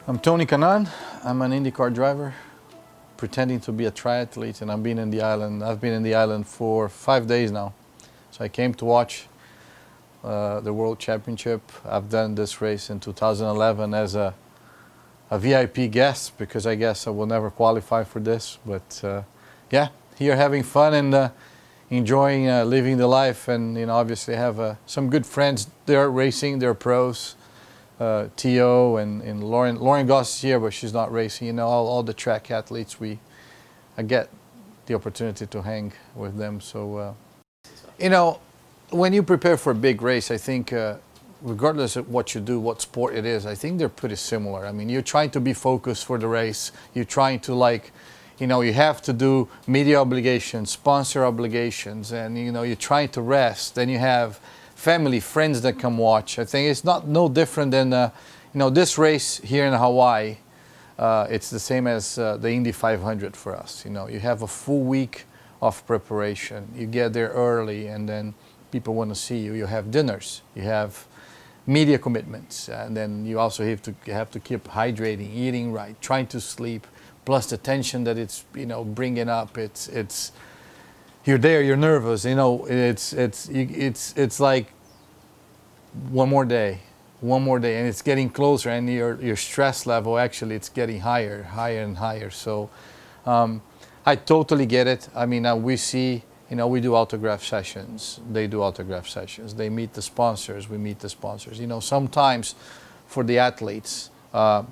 I'm Tony Kanaan. I'm an IndyCar driver pretending to be a triathlete, and I've been in the island for 5 days now. So I came to watch the World Championship. I've done this race in 2011 as a VIP guest because I guess I will never qualify for this. But yeah, here having fun and enjoying living the life, and obviously have some good friends. They're racing, they're pros. T.O. and Lauren Goss is here, but she's not racing. All the track athletes, I get the opportunity to hang with them. So, when you prepare for a big race, I think regardless of what you do, what sport it is, I think they're pretty similar. I mean, you're trying to be focused for the race. You're trying to you have to do media obligations, sponsor obligations, and you're trying to rest. Then you have family, friends that come watch. I think it's no different than this race here in Hawaii. It's the same as the Indy 500 for us. You have a full week of preparation. You get there early, and then people want to see you. You have dinners. You have media commitments, and then you also have to keep hydrating, eating right, trying to sleep. Plus the tension that it's bringing up. It's you're there, you're nervous, it's like one more day, and it's getting closer, and your stress level actually it's getting higher and higher. So I totally get it. I mean, we see, we do autograph sessions, they do autograph sessions, they meet the sponsors, we meet the sponsors. Sometimes for the athletes,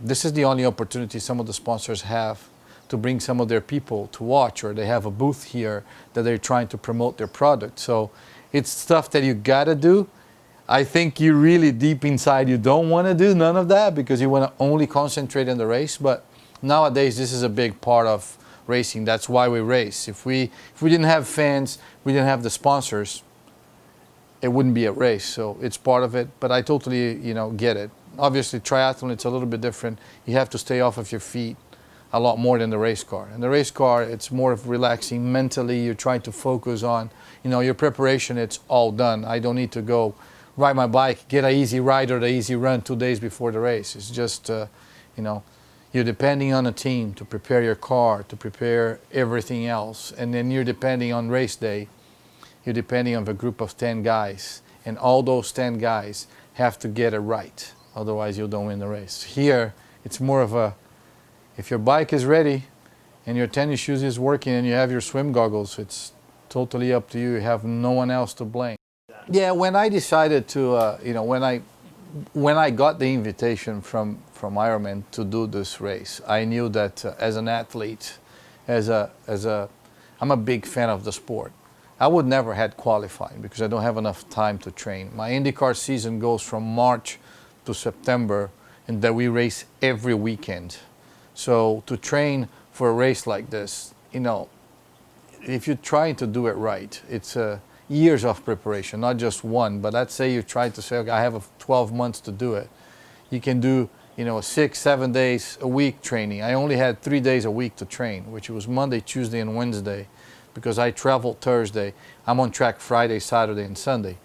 this is the only opportunity some of the sponsors have to bring some of their people to watch, or they have a booth here that they're trying to promote their product. So it's stuff that you gotta do. I think you really deep inside you don't want to do none of that because you want to only concentrate on the race. But nowadays this is a big part of racing. That's why we race. If we didn't have fans, we didn't have the sponsors, it wouldn't be a race. So it's part of it. But I totally get it. Obviously triathlon, it's a little bit different. You have to stay off of your feet a lot more than the race car. And the race car, it's more of relaxing mentally. You're trying to focus on, your preparation, it's all done. I don't need to go ride my bike, get an easy ride or the easy run 2 days before the race. It's just, you're depending on a team to prepare your car, to prepare everything else. And then you're depending on race day. You're depending on a group of 10 guys. And all those 10 guys have to get it right. Otherwise, you don't win the race. Here, it's more of if your bike is ready and your tennis shoes is working and you have your swim goggles, it's totally up to you. You have no one else to blame. Yeah, when I decided to, when I got the invitation from Ironman to do this race, I knew that as an athlete, I'm a big fan of the sport. I would never had qualified because I don't have enough time to train. My IndyCar season goes from March to September, and that we race every weekend. So to train for a race like this, if you're trying to do it right, it's years of preparation, not just one. But let's say you try to say, okay, I have 12 months to do it. You can do, 6-7 days a week training. I only had 3 days a week to train, which was Monday, Tuesday, and Wednesday, because I traveled Thursday. I'm on track Friday, Saturday, and Sunday.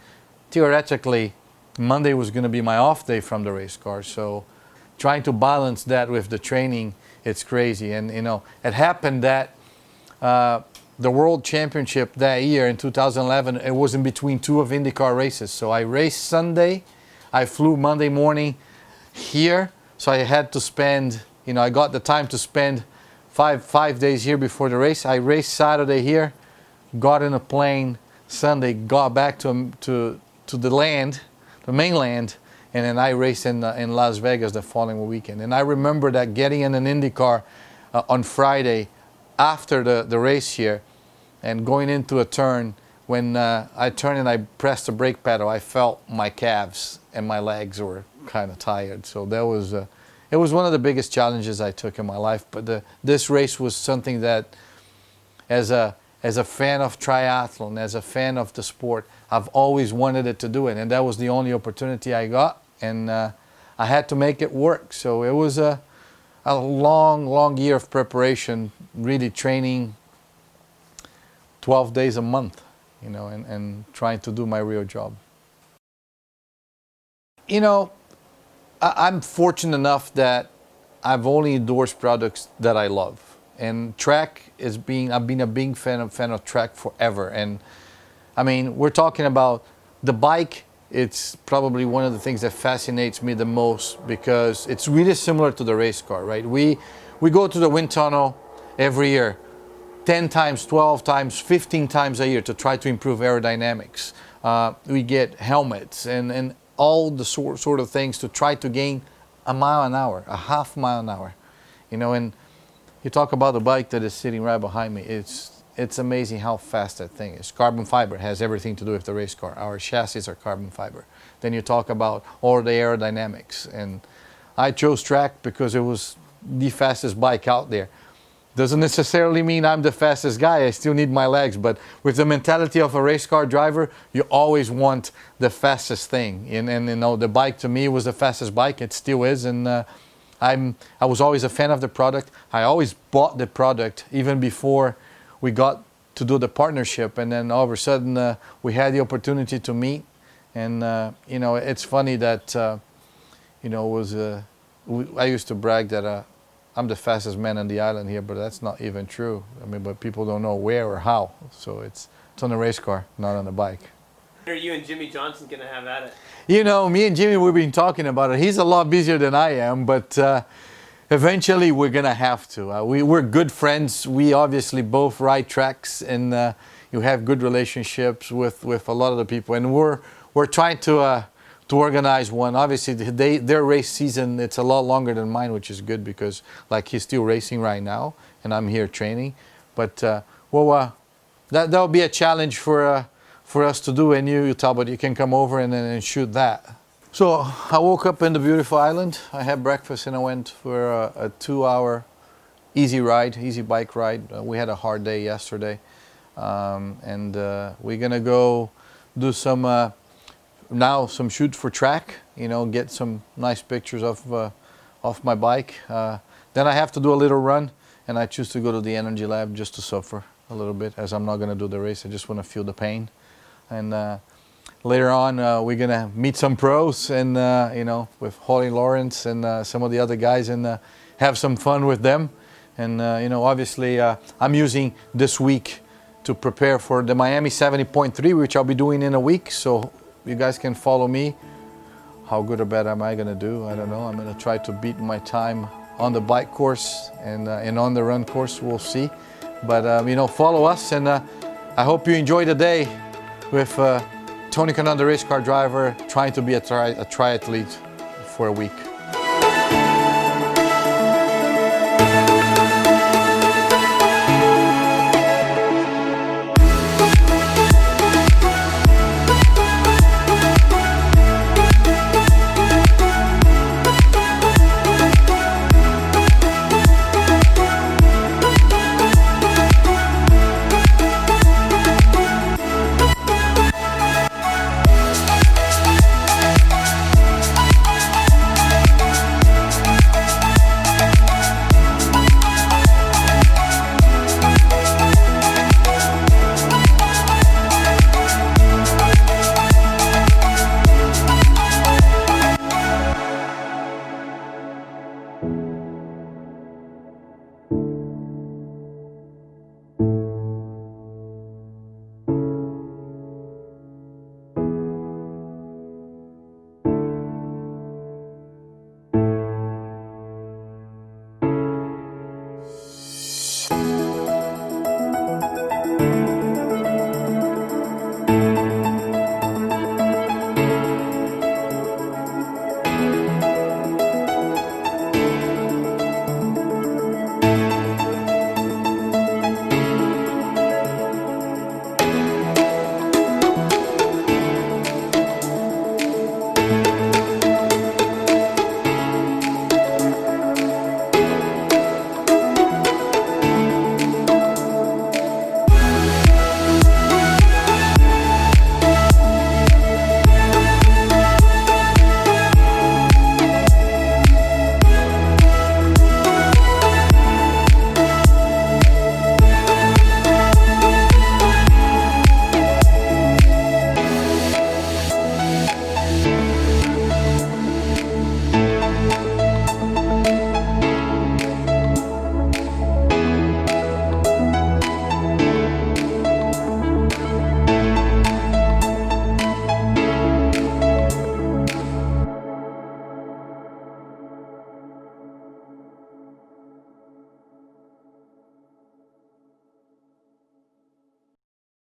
Theoretically, Monday was going to be my off day from the race car. So trying to balance that with the training, it's crazy. And it happened that the World Championship that year in 2011, it was in between 2 of IndyCar races. So I raced Sunday, I flew Monday morning here, so I had to spend, I got the time to spend five days here before the race. I raced Saturday here, got in a plane Sunday, got back to the land, the mainland, and then I raced in Las Vegas the following weekend. And I remember that getting in an Indy car on Friday after the race here, and going into a turn. When I turned and I pressed the brake pedal, I felt my calves and my legs were kind of tired. So that was it was one of the biggest challenges I took in my life. But this race was something that, as a fan of triathlon, as a fan of the sport, I've always wanted it to do it, and that was the only opportunity I got, and I had to make it work. So it was a long year of preparation, really training 12 days a month, you know, and trying to do my real job. You know, I'm fortunate enough that I've only endorsed products that I love. And track I've been a big fan of track forever. And I mean, we're talking about the bike. It's probably one of the things that fascinates me the most, because it's really similar to the race car, right? We go to the wind tunnel every year, 10 times, 12 times, 15 times a year to try to improve aerodynamics. We get helmets and all the sort of things to try to gain a mile an hour, a half mile an hour, you know. And you talk about the bike that is sitting right behind me. It's amazing how fast that thing is. Carbon fiber has everything to do with the race car. Our chassis are carbon fiber. Then you talk about all the aerodynamics. And I chose track because it was the fastest bike out there. Doesn't necessarily mean I'm the fastest guy. I still need my legs. But with the mentality of a race car driver, you always want the fastest thing. And you know, the bike to me was the fastest bike. It still is. And I was always a fan of the product. I always bought the product even before we got to do the partnership. And then all of a sudden we had the opportunity to meet. And you know, it's funny that you know, I used to brag that I'm the fastest man on the island here, but that's not even true. I mean, but people don't know where or how. So it's on a race car, not on a bike. Are you and Jimmy Johnson going to have at it? You know, me and Jimmy, we've been talking about it. He's a lot busier than I am, but eventually we're going to have to. We're good friends. We obviously both ride tracks, and you have good relationships with a lot of the people. And we're trying to organize one. Obviously, their race season, it's a lot longer than mine, which is good, because like he's still racing right now, and I'm here training. But well, that'll be a challenge for us to do. And you, Talbot, you can come over and shoot that. So I woke up in the beautiful island. I had breakfast and I went for a 2-hour easy bike ride. We had a hard day yesterday, and we're gonna go do some shoot for track. You know, get some nice pictures of my bike. Then I have to do a little run, and I choose to go to the energy lab just to suffer a little bit, as I'm not gonna do the race. I just want to feel the pain. And later on, we're gonna meet some pros, and you know, with Holly Lawrence and some of the other guys, and have some fun with them. And you know, obviously, I'm using this week to prepare for the Miami 70.3, which I'll be doing in a week. So you guys can follow me. How good or bad am I gonna do? I don't know. I'm gonna try to beat my time on the bike course and on the run course. We'll see. But you know, follow us, and I hope you enjoy the day with Tony Kanaan, the race car driver, trying to be a triathlete for a week.